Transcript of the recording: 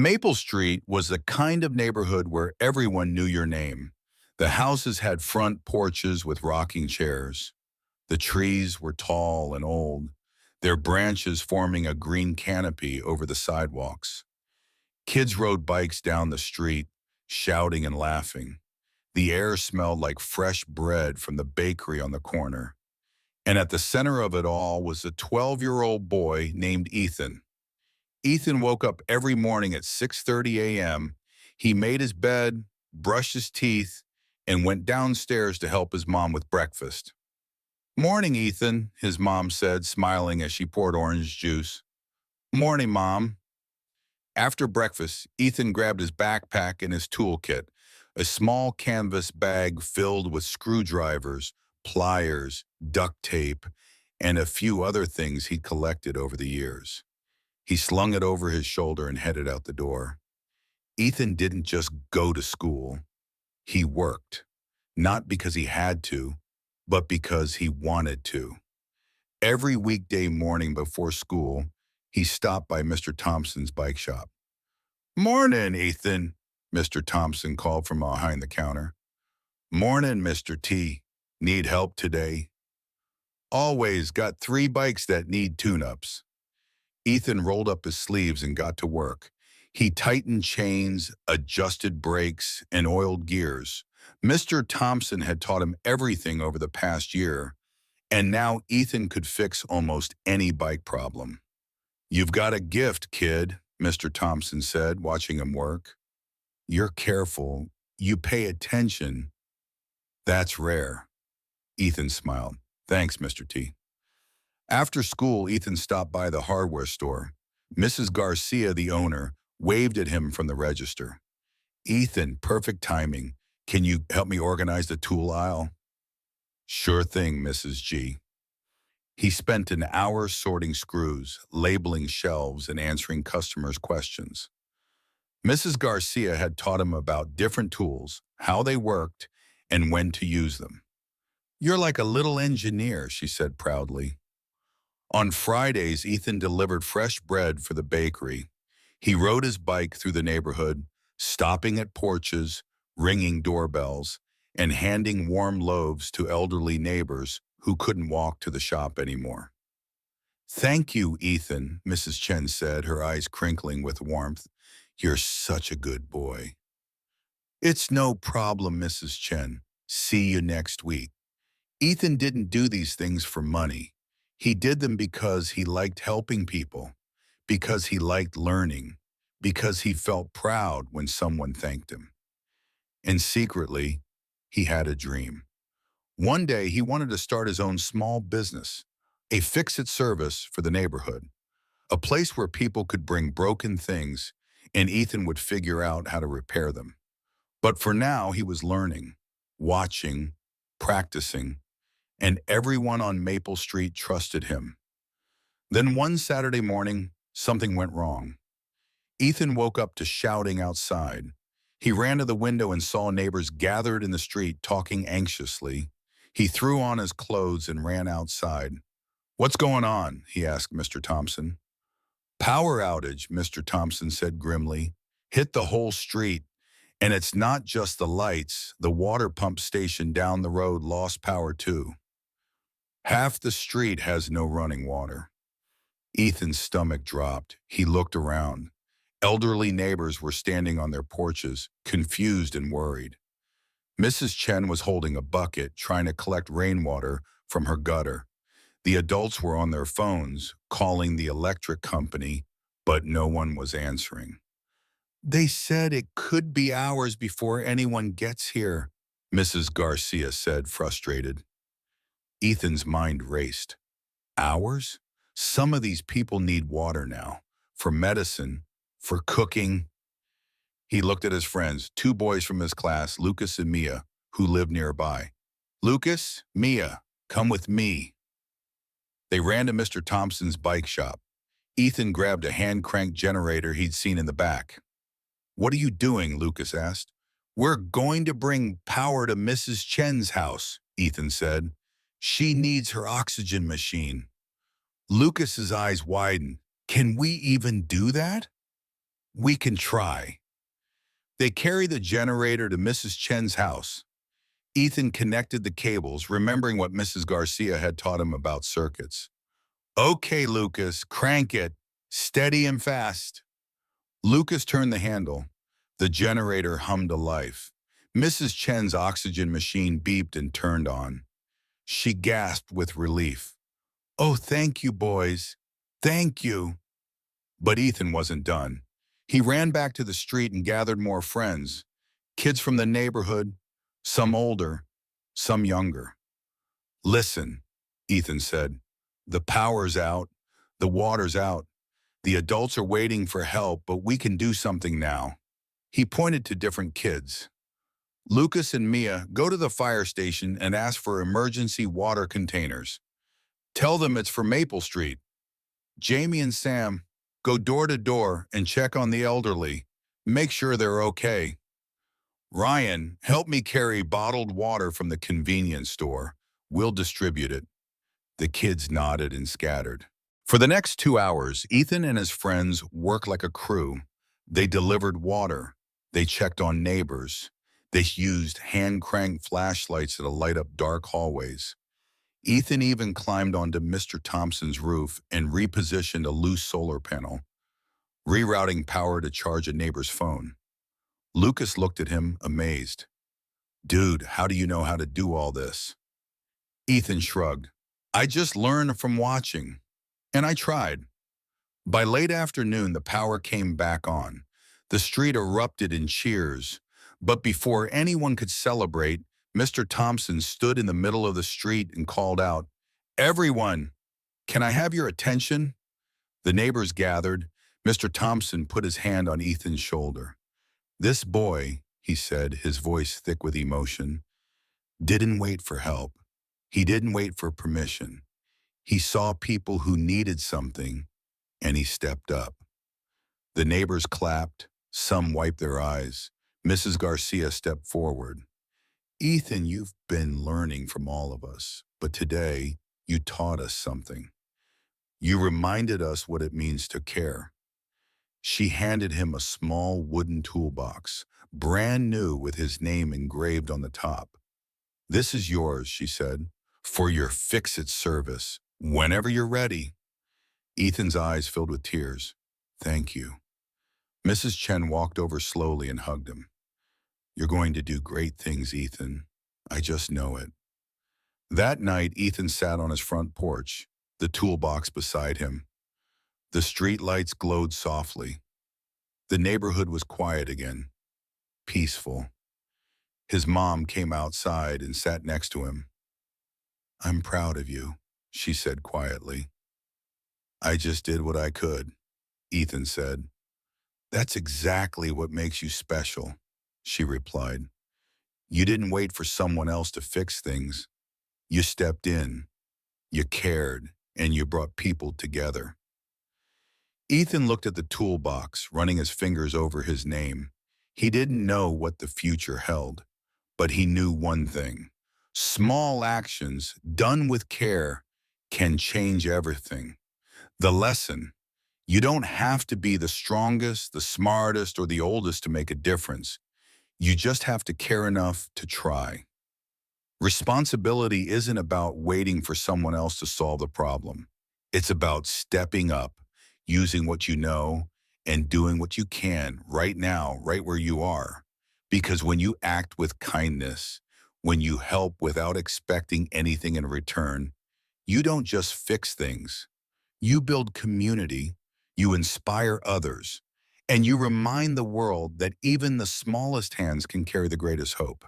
Maple Street was the kind of neighborhood where everyone knew your name. The houses had front porches with rocking chairs. The trees were tall and old, their branches forming a green canopy over the sidewalks. Kids rode bikes down the street, shouting and laughing. The air smelled like fresh bread from the bakery on the corner. And at the center of it all was a 12-year-old boy named Ethan. Ethan woke up every morning at 6:30 a.m. He made his bed, brushed his teeth, and went downstairs to help his mom with breakfast. "Morning, Ethan," his mom said, smiling as she poured orange juice. "Morning, Mom." After breakfast, Ethan grabbed his backpack and his toolkit, a small canvas bag filled with screwdrivers, pliers, duct tape, and a few other things he'd collected over the years. He slung it over his shoulder and headed out the door. Ethan didn't just go to school. He worked, not because he had to, but because he wanted to. Every weekday morning before school, he stopped by Mr. Thompson's bike shop. "Morning, Ethan," Mr. Thompson called from behind the counter. "Morning, Mr. T. Need help today?" "Always got 3 bikes that need tune-ups." Ethan rolled up his sleeves and got to work. He tightened chains, adjusted brakes, and oiled gears. Mr. Thompson had taught him everything over the past year, and now Ethan could fix almost any bike problem. "You've got a gift, kid," Mr. Thompson said, watching him work. "You're careful. You pay attention. That's rare." Ethan smiled. "Thanks, Mr. T." After school, Ethan stopped by the hardware store. Mrs. Garcia, the owner, waved at him from the register. "Ethan, perfect timing. Can you help me organize the tool aisle?" "Sure thing, Mrs. G." He spent an hour sorting screws, labeling shelves, and answering customers' questions. Mrs. Garcia had taught him about different tools, how they worked, and when to use them. "You're like a little engineer," she said proudly. On Fridays, Ethan delivered fresh bread for the bakery. He rode his bike through the neighborhood, stopping at porches, ringing doorbells, and handing warm loaves to elderly neighbors who couldn't walk to the shop anymore. "Thank you, Ethan," Mrs. Chen said, her eyes crinkling with warmth. "You're such a good boy." "It's no problem, Mrs. Chen. See you next week." Ethan didn't do these things for money. He did them because he liked helping people, because he liked learning, because he felt proud when someone thanked him. And secretly, he had a dream. One day, he wanted to start his own small business, a fix-it service for the neighborhood, a place where people could bring broken things and Ethan would figure out how to repair them. But for now, he was learning, watching, practicing, and everyone on Maple Street trusted him. Then one Saturday morning, something went wrong. Ethan woke up to shouting outside. He ran to the window and saw neighbors gathered in the street talking anxiously. He threw on his clothes and ran outside. "What's going on?" he asked Mr. Thompson. "Power outage," Mr. Thompson said grimly. "Hit the whole street. And it's not just the lights. The water pump station down the road lost power too. Half the street has no running water." Ethan's stomach dropped. He looked around. Elderly neighbors were standing on their porches, confused and worried. Mrs. Chen was holding a bucket, trying to collect rainwater from her gutter. The adults were on their phones, calling the electric company, but no one was answering. "They said it could be hours before anyone gets here," Mrs. Garcia said, frustrated. Ethan's mind raced. Hours? Some of these people need water now, for medicine, for cooking. He looked at his friends, 2 boys from his class, Lucas and Mia, who lived nearby. "Lucas, Mia, come with me." They ran to Mr. Thompson's bike shop. Ethan grabbed a hand-cranked generator he'd seen in the back. "What are you doing?" Lucas asked. "We're going to bring power to Mrs. Chen's house," Ethan said. "She needs her oxygen machine." Lucas's eyes widened. "Can we even do that?" We can try. They carry the generator to Mrs. Chen's house. Ethan connected the cables, remembering what Mrs. Garcia had taught him about circuits. Okay, Lucas, crank it. Steady and fast. Lucas turned the handle. The generator hummed to life. Mrs. Chen's oxygen machine beeped and turned on. She gasped with relief. Oh, thank you, boys. Thank you. But Ethan wasn't done. He ran back to the street and gathered more friends. Kids from the neighborhood, some older, some younger. Listen, Ethan said. The power's out. The water's out. The adults are waiting for help, but we can do something now. He pointed to different kids. Lucas and Mia, go to the fire station and ask for emergency water containers. Tell them it's for Maple Street. Jamie and Sam, go door to door and check on the elderly. Make sure they're okay. Ryan, help me carry bottled water from the convenience store. We'll distribute it. The kids nodded and scattered. For the next 2 hours, Ethan and his friends worked like a crew. They delivered water. They checked on neighbors. They used hand-cranked flashlights to light up dark hallways. Ethan even climbed onto Mr. Thompson's roof and repositioned a loose solar panel, rerouting power to charge a neighbor's phone. Lucas looked at him, amazed. Dude, how do you know how to do all this? Ethan shrugged. I just learned from watching. And I tried. By late afternoon, the power came back on. The street erupted in cheers. But before anyone could celebrate, Mr. Thompson stood in the middle of the street and called out, Everyone, can I have your attention? The neighbors gathered. Mr. Thompson put his hand on Ethan's shoulder. This boy, he said, his voice thick with emotion, didn't wait for help. He didn't wait for permission. He saw people who needed something, and he stepped up. The neighbors clapped. Some wiped their eyes. Mrs. Garcia stepped forward. Ethan, you've been learning from all of us, but today you taught us something. You reminded us what it means to care. She handed him a small wooden toolbox, brand new with his name engraved on the top. This is yours, she said, for your fix-it service, whenever you're ready. Ethan's eyes filled with tears. Thank you. Mrs. Chen walked over slowly and hugged him. You're going to do great things, Ethan. I just know it. That night, Ethan sat on his front porch, the toolbox beside him. The street lights glowed softly. The neighborhood was quiet again, peaceful. His mom came outside and sat next to him. I'm proud of you, she said quietly. I just did what I could, Ethan said. That's exactly what makes you special, she replied. You didn't wait for someone else to fix things. You stepped in, you cared, and you brought people together. Ethan looked at the toolbox, running his fingers over his name. He didn't know what the future held, but he knew one thing. Small actions, done with care, can change everything. The lesson: you don't have to be the strongest, the smartest, or the oldest to make a difference. You just have to care enough to try. Responsibility isn't about waiting for someone else to solve the problem. It's about stepping up, using what you know, and doing what you can right now, right where you are. Because when you act with kindness, when you help without expecting anything in return, you don't just fix things. You build community, you inspire others, and you remind the world that even the smallest hands can carry the greatest hope.